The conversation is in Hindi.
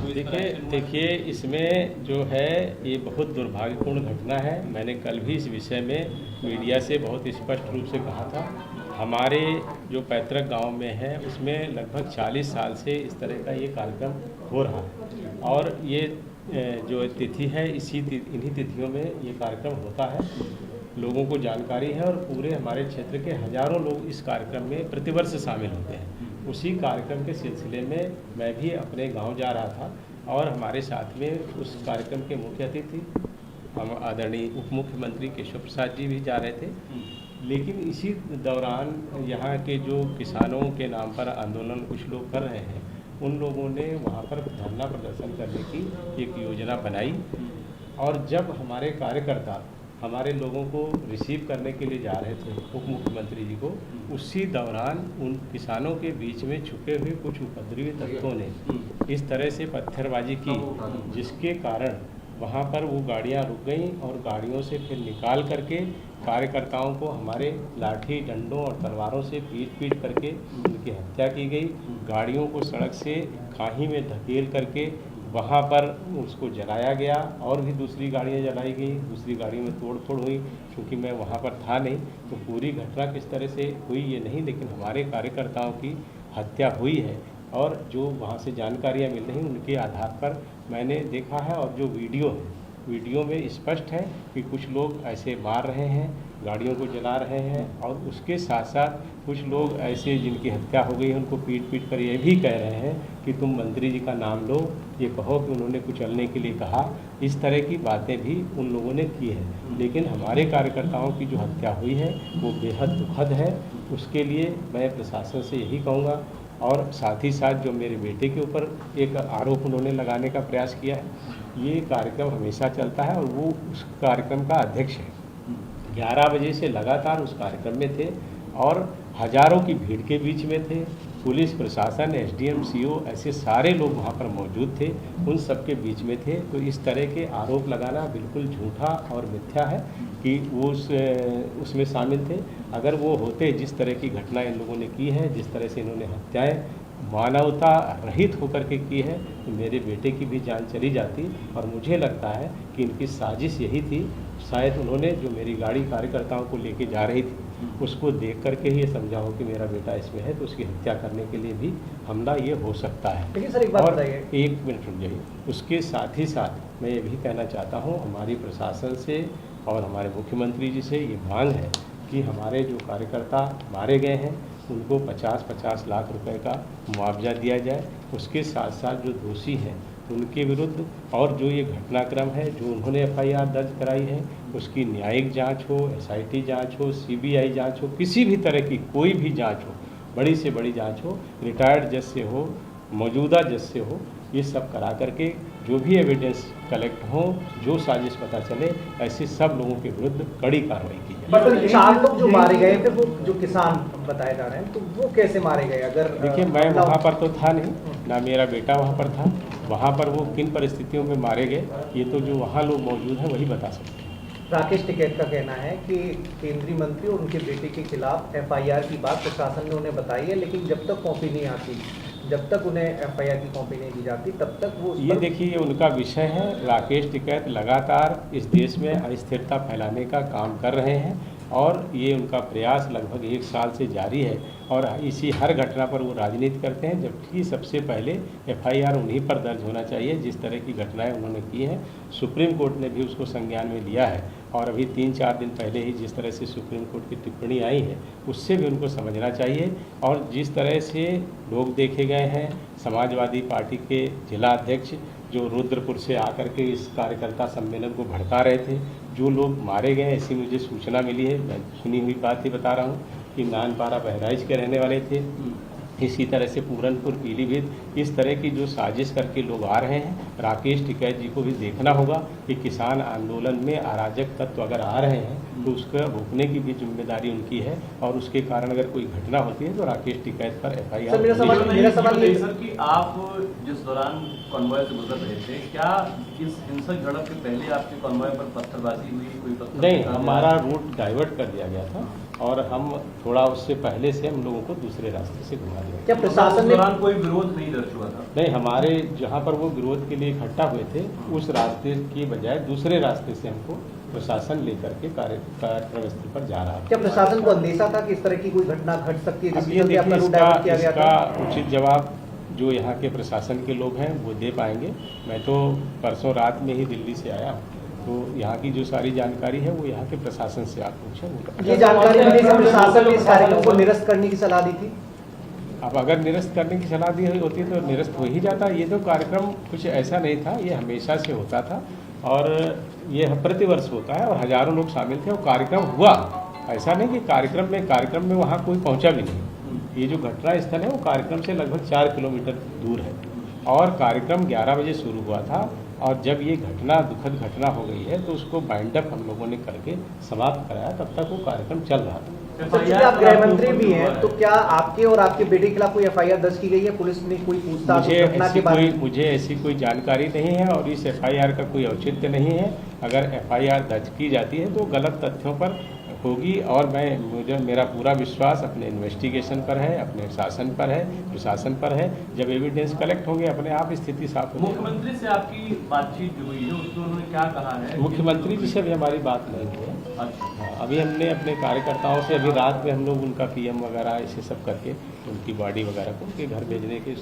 देखिए इसमें जो है ये बहुत दुर्भाग्यपूर्ण घटना है। मैंने कल भी इस विषय में मीडिया से बहुत स्पष्ट रूप से कहा था। हमारे जो पैतृक गांव में है उसमें लगभग 40 साल से इस तरह का ये कार्यक्रम हो रहा है और ये जो तिथि है इन्हीं तिथियों में ये कार्यक्रम होता है। लोगों को जानकारी है और पूरे हमारे क्षेत्र के हजारों लोग इस कार्यक्रम में प्रतिवर्ष शामिल होते हैं। उसी कार्यक्रम के सिलसिले में मैं भी अपने गांव जा रहा था और हमारे साथ में उस कार्यक्रम के मुख्य अतिथि हम आदरणीय उप मुख्यमंत्री केशव प्रसाद जी भी जा रहे थे। लेकिन इसी दौरान यहाँ के जो किसानों के नाम पर आंदोलन कुछ लोग कर रहे हैं, उन लोगों ने वहाँ पर धरना प्रदर्शन करने की एक योजना बनाई और जब हमारे कार्यकर्ता हमारे लोगों को रिसीव करने के लिए जा रहे थे उप मुख्यमंत्री जी को, उसी दौरान उन किसानों के बीच में छुपे हुए कुछ उपद्रवी तत्वों ने इस तरह से पत्थरबाजी की, जिसके कारण वहाँ पर वो गाड़ियाँ रुक गईं और गाड़ियों से फिर निकाल करके कार्यकर्ताओं को हमारे लाठी डंडों और तलवारों से पीट करके उनकी हत्या की गई। गाड़ियों को सड़क से खाई में धकेल करके वहाँ पर उसको जलाया गया और भी दूसरी गाड़ियाँ जलाई गई, दूसरी गाड़ियों में तोड़-फोड़ हुई। क्योंकि मैं वहाँ पर था नहीं तो पूरी घटना किस तरह से हुई ये नहीं, लेकिन हमारे कार्यकर्ताओं की हत्या हुई है और जो वहाँ से जानकारियाँ मिल रही उनके आधार पर मैंने देखा है। और जो वीडियो में स्पष्ट है कि कुछ लोग ऐसे मार रहे हैं, गाड़ियों को जला रहे हैं और उसके साथ साथ कुछ लोग ऐसे जिनकी हत्या हो गई है उनको पीट कर ये भी कह रहे हैं कि तुम मंत्री जी का नाम लो, ये कहो कि उन्होंने कुचलने के लिए कहा। इस तरह की बातें भी उन लोगों ने की है। लेकिन हमारे कार्यकर्ताओं की जो हत्या हुई है वो बेहद दुखद है। उसके लिए मैं प्रशासन से यही कहूँगा और साथ ही साथ जो मेरे बेटे के ऊपर एक आरोप उन्होंने लगाने का प्रयास किया है, ये कार्यक्रम हमेशा चलता है और वो उस कार्यक्रम का अध्यक्ष है। 11 बजे से लगातार उस कार्यक्रम में थे और हजारों की भीड़ के बीच में थे। पुलिस प्रशासन, एसडीएम, सीओ ऐसे सारे लोग वहाँ पर मौजूद थे, उन सब के बीच में थे। तो इस तरह के आरोप लगाना बिल्कुल झूठा और मिथ्या है कि वो उसमें शामिल थे। अगर वो होते, जिस तरह की घटना इन लोगों ने की है, जिस तरह से इन्होंने हत्याएं मानवता रहित होकर के की है, तो मेरे बेटे की भी जान चली जाती। और मुझे लगता है कि इनकी साजिश यही थी। शायद उन्होंने जो मेरी गाड़ी कार्यकर्ताओं को लेके जा रही थी उसको देख करके ही ये समझा हो कि मेरा बेटा इसमें है, तो उसकी हत्या करने के लिए भी हमला ये हो सकता है। लेकिन सर एक बात बताइए, एक मिनट रुक जाइए। उसके साथ ही साथ मैं ये भी कहना चाहता हूँ, हमारी प्रशासन से और हमारे मुख्यमंत्री जी से ये मांग है कि हमारे जो कार्यकर्ता मारे गए हैं उनको 50-50 लाख रुपए का मुआवजा दिया जाए। उसके साथ साथ जो दोषी हैं उनके विरुद्ध और जो ये घटनाक्रम है जो उन्होंने एफआईआर दर्ज कराई है उसकी न्यायिक जांच हो, एसआईटी जांच हो, सीबीआई जांच हो, किसी भी तरह की कोई भी जांच हो, बड़ी से बड़ी जांच हो, रिटायर्ड जज से हो, मौजूदा जज से हो, ये सब करा करके जो भी एविडेंस कलेक्ट हो, जो साजिश पता चले, ऐसे सब लोगों के विरुद्ध कड़ी कार्रवाई की जाए। बट 4 लोग जो मारे गए थे वो जो किसान बताए जा रहे हैं, तो वो कैसे मारे गए? अगर देखिए मैं वहाँ पर तो था नहीं, ना मेरा बेटा वहाँ पर था। वहाँ पर वो किन परिस्थितियों में मारे गए ये तो जो वहाँ लोग मौजूद हैं वही बता सकते हैं। राकेश टिकैत का कहना है कि केंद्रीय मंत्री और उनके बेटे के खिलाफ एफआईआर की बात प्रशासन ने उन्हें बताई है, लेकिन जब तक कॉपी नहीं आती, जब तक उन्हें एफआईआर की कॉपी नहीं दी जाती, तब तक वो ये देखिए ये उनका विषय है। राकेश टिकैत लगातार इस देश में अस्थिरता फैलाने का काम कर रहे हैं और ये उनका प्रयास लगभग 1 साल से जारी है और इसी हर घटना पर वो राजनीति करते हैं, जबकि सबसे पहले एफआईआर उन्हीं पर दर्ज होना चाहिए जिस तरह की घटनाएं उन्होंने की हैं। सुप्रीम कोर्ट ने भी उसको संज्ञान में लिया है और अभी 3-4 दिन पहले ही जिस तरह से सुप्रीम कोर्ट की टिप्पणी आई है उससे भी उनको समझना चाहिए। और जिस तरह से लोग देखे गए हैं, समाजवादी पार्टी के जिला अध्यक्ष जो रुद्रपुर से आकर के इस कार्यकर्ता सम्मेलन को भड़का रहे थे, जो लोग मारे गए ऐसी मुझे सूचना मिली है, मैं सुनी हुई बात ही बता रहा हूँ कि नानपारा बहराइच के रहने वाले थे। इसी तरह से पूरनपुर, पीलीभीत, इस तरह की जो साजिश करके लोग आ रहे हैं, राकेश टिकैत जी को भी देखना होगा कि किसान आंदोलन में अराजक तत्व अगर आ रहे हैं तो उसका रोकने की भी जिम्मेदारी उनकी है और उसके कारण अगर कोई घटना होती है तो राकेश टिकैत पर एफआईआर। मेरा सवाल ये सर कि आप जिस दौरान कॉन्वॉय से गुजर रहे थे, क्या इस हिंसक झड़प के पहले आपके कॉन्वॉय पर पत्थरबाजी हुई, कोई पत्थर नहीं, फेंका गया? हमारा रूट डाइवर्ट कर दिया गया था और हम थोड़ा उससे पहले से हम लोगों को दूसरे रास्ते से घुमा दिया। क्या प्रशासन उस ने दौरान कोई विरोध नहीं दर्ज हुआ था? नहीं, हमारे जहाँ पर वो विरोध के लिए इकट्ठा हुए थे उस रास्ते की बजाय दूसरे रास्ते से हमको प्रशासन लेकर के कार्यक्रम स्थल पर जा रहा था। क्या प्रशासन को अंदेशा था कि इस तरह की कोई घटना घट सकती है अब जिसके ये चलते आपका देखिए, रूट डाइवर्ट किया गया इसका था? उचित जवाब जो यहाँ के प्रशासन के लोग हैं वो दे पाएंगे। मैं तो परसों रात में ही दिल्ली से आया हूँ, तो यहाँ की जो सारी जानकारी है वो यहाँ के प्रशासन से आप पूछें। ये जानकारी मिली कि प्रशासन ने इस कार्यक्रम को निरस्त करने की सलाह दी थी। अब अगर निरस्त करने की सलाह दी हुई होती तो निरस्त हो ही जाता। ये तो कार्यक्रम कुछ ऐसा नहीं था, ये हमेशा से होता था और ये प्रतिवर्ष होता है और हजारों लोग शामिल थे और कार्यक्रम हुआ। ऐसा नहीं कि कार्यक्रम में वहाँ कोई पहुँचा भी नहीं। ये जो घटना स्थल है वो कार्यक्रम से लगभग 4 किलोमीटर दूर है और कार्यक्रम 11 बजे शुरू हुआ था और जब ये घटना दुखद घटना हो गई है तो उसको बाइंड अप हम लोगों ने करके समाप्त कराया। तब तक वो कार्यक्रम चल रहा था। चूंकि आप गृह मंत्री भी हैं, तो क्या आपके और आपके बेटे के खिलाफ कोई एफआईआर दर्ज की गई है? पुलिस ने कोई पूछताछ घटना के बारे में? मुझे ऐसी कोई जानकारी नहीं है और इस एफआईआर का कोई औचित्य नहीं है। अगर एफआईआर दर्ज की जाती है तो गलत तथ्यों पर होगी और मुझे मेरा पूरा विश्वास अपने इन्वेस्टिगेशन पर है, अपने शासन पर है, प्रशासन पर है। जब एविडेंस कलेक्ट होंगे अपने आप स्थिति साफ हो जाएगी। मुख्यमंत्री से आपकी बातचीत जो हुई है उसमें उन्होंने क्या कहा है? मुख्यमंत्री जी से अभी हमारी बात नहीं हुई है। अच्छा। अभी हमने अपने कार्यकर्ताओं से अभी रात में हम लोग उनका पीएम वगैरह ऐसे सब करके उनकी बॉडी वगैरह को उनके घर भेजने के